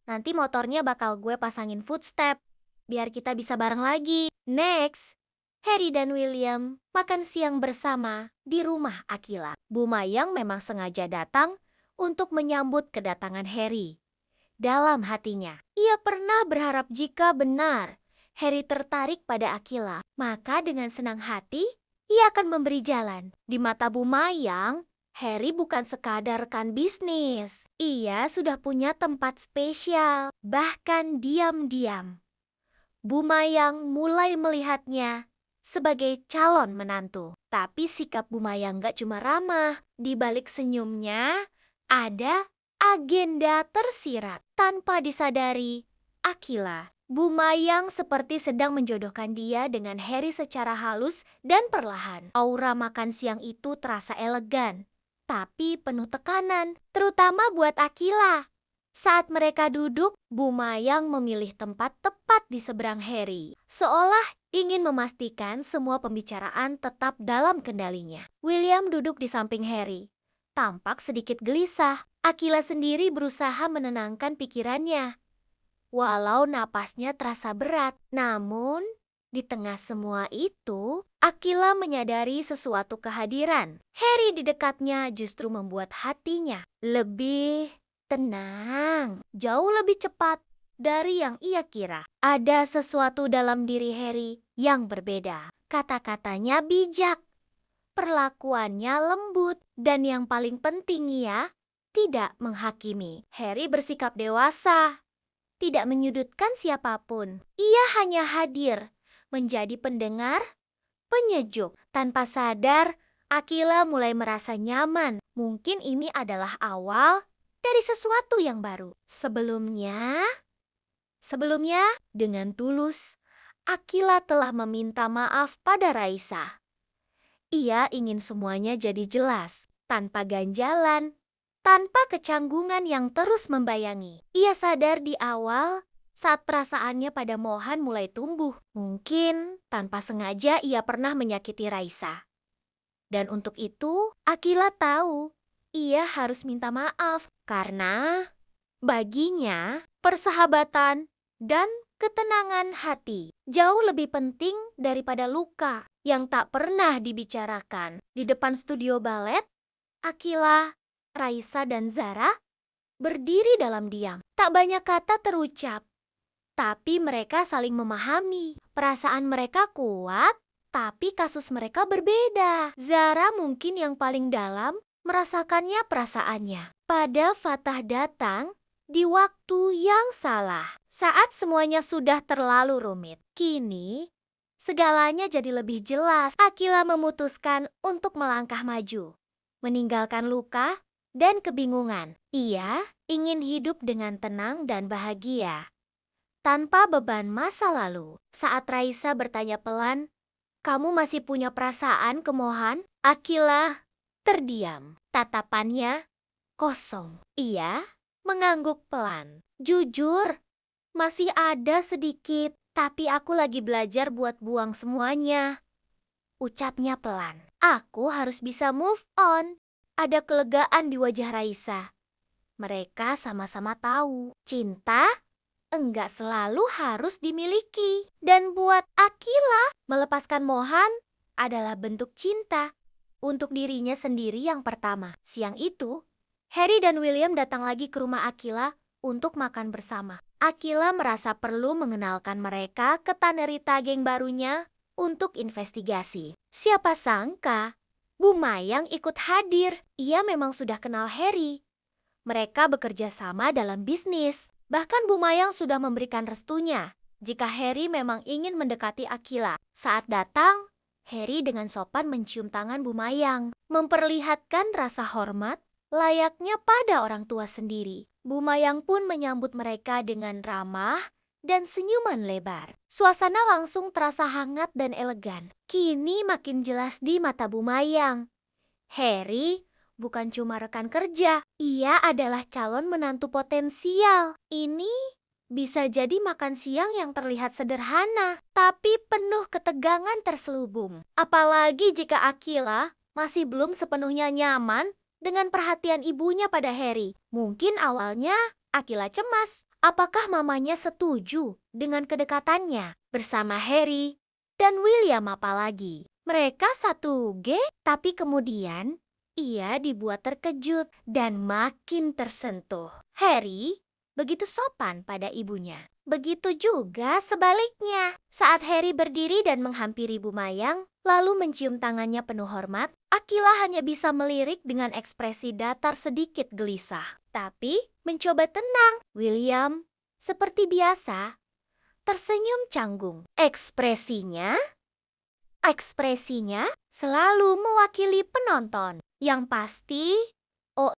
Nanti motornya bakal gue pasangin footstep, biar kita bisa bareng lagi. Next, Harry dan William makan siang bersama di rumah Akila. Bu Mayang memang sengaja datang untuk menyambut kedatangan Harry. Dalam hatinya, ia pernah berharap jika benar Harry tertarik pada Akila, maka dengan senang hati ia akan memberi jalan. Di mata Bu Mayang, Harry bukan sekadar rekan bisnis. Ia sudah punya tempat spesial, bahkan diam-diam Bu Mayang mulai melihatnya sebagai calon menantu. Tapi sikap Bu Mayang gak cuma ramah. Di balik senyumnya ada agenda tersirat. Tanpa disadari, Akila, Bu Mayang seperti sedang menjodohkan dia dengan Harry secara halus dan perlahan. Aura makan siang itu terasa elegan, tapi penuh tekanan, terutama buat Akila. Saat mereka duduk, Bu Mayang memilih tempat tepat di seberang Harry, seolah ingin memastikan semua pembicaraan tetap dalam kendalinya. William duduk di samping Harry, tampak sedikit gelisah. Akila sendiri berusaha menenangkan pikirannya, walau napasnya terasa berat. Namun, di tengah semua itu, Akila menyadari sesuatu kehadiran. Harry di dekatnya justru membuat hatinya lebih tenang, jauh lebih cepat dari yang ia kira. Ada sesuatu dalam diri Harry yang berbeda. Kata-katanya bijak, perlakuannya lembut, dan yang paling penting ia tidak menghakimi. Harry bersikap dewasa, tidak menyudutkan siapapun. Ia hanya hadir, menjadi pendengar, penyejuk. Tanpa sadar, Akila mulai merasa nyaman. Mungkin ini adalah awal dari sesuatu yang baru. Sebelumnya, dengan tulus, Akila telah meminta maaf pada Raisa. Ia ingin semuanya jadi jelas, tanpa ganjalan, tanpa kecanggungan yang terus membayangi. Ia sadar di awal saat perasaannya pada Mohan mulai tumbuh. Mungkin tanpa sengaja ia pernah menyakiti Raisa. Dan untuk itu, Akila tahu ia harus minta maaf karena baginya persahabatan dan ketenangan hati jauh lebih penting daripada luka yang tak pernah dibicarakan. Di depan studio balet, Akila, Raisa, dan Zara berdiri dalam diam. Tak banyak kata terucap, tapi mereka saling memahami. Perasaan mereka kuat, tapi kasus mereka berbeda. Zara mungkin yang paling dalam merasakannya perasaannya. Pada Fatah datang di waktu yang salah, saat semuanya sudah terlalu rumit. Kini, segalanya jadi lebih jelas. Akila memutuskan untuk melangkah maju, meninggalkan luka dan kebingungan. Ia ingin hidup dengan tenang dan bahagia, tanpa beban masa lalu. Saat Raisa bertanya pelan, "Kamu masih punya perasaan ke Mohan?" Akila terdiam. Tatapannya kosong. Ia mengangguk pelan. "Jujur, masih ada sedikit, tapi aku lagi belajar buat buang semuanya," ucapnya pelan. "Aku harus bisa move on." Ada kelegaan di wajah Raisa. Mereka sama-sama tahu, cinta enggak selalu harus dimiliki. Dan buat Akila, melepaskan Mohan adalah bentuk cinta untuk dirinya sendiri yang pertama. Siang itu, Harry dan William datang lagi ke rumah Akila untuk makan bersama. Akila merasa perlu mengenalkan mereka ke Tanerita geng barunya untuk investigasi. Siapa sangka Bu Mayang ikut hadir. Ia memang sudah kenal Harry. Mereka bekerja sama dalam bisnis. Bahkan Bu Mayang sudah memberikan restunya jika Harry memang ingin mendekati Akila. Saat datang, Harry dengan sopan mencium tangan Bu Mayang, memperlihatkan rasa hormat layaknya pada orang tua sendiri. Bu Mayang pun menyambut mereka dengan ramah dan senyuman lebar. Suasana langsung terasa hangat dan elegan. Kini makin jelas di mata Bu Mayang. Harry bukan cuma rekan kerja, ia adalah calon menantu potensial. Ini bisa jadi makan siang yang terlihat sederhana, tapi penuh ketegangan terselubung. Apalagi jika Akila masih belum sepenuhnya nyaman dengan perhatian ibunya pada Harry. Mungkin awalnya Akila cemas, Apakah mamanya setuju dengan kedekatannya bersama Harry dan William apalagi? Mereka satu G, tapi kemudian ia dibuat terkejut dan makin tersentuh. Harry begitu sopan pada ibunya. Begitu juga sebaliknya. Saat Harry berdiri dan menghampiri Bu Mayang, lalu mencium tangannya penuh hormat, Akila hanya bisa melirik dengan ekspresi datar sedikit gelisah. Tapi mencoba tenang, William, seperti biasa, tersenyum canggung. Ekspresinya selalu mewakili penonton. Yang pasti, oh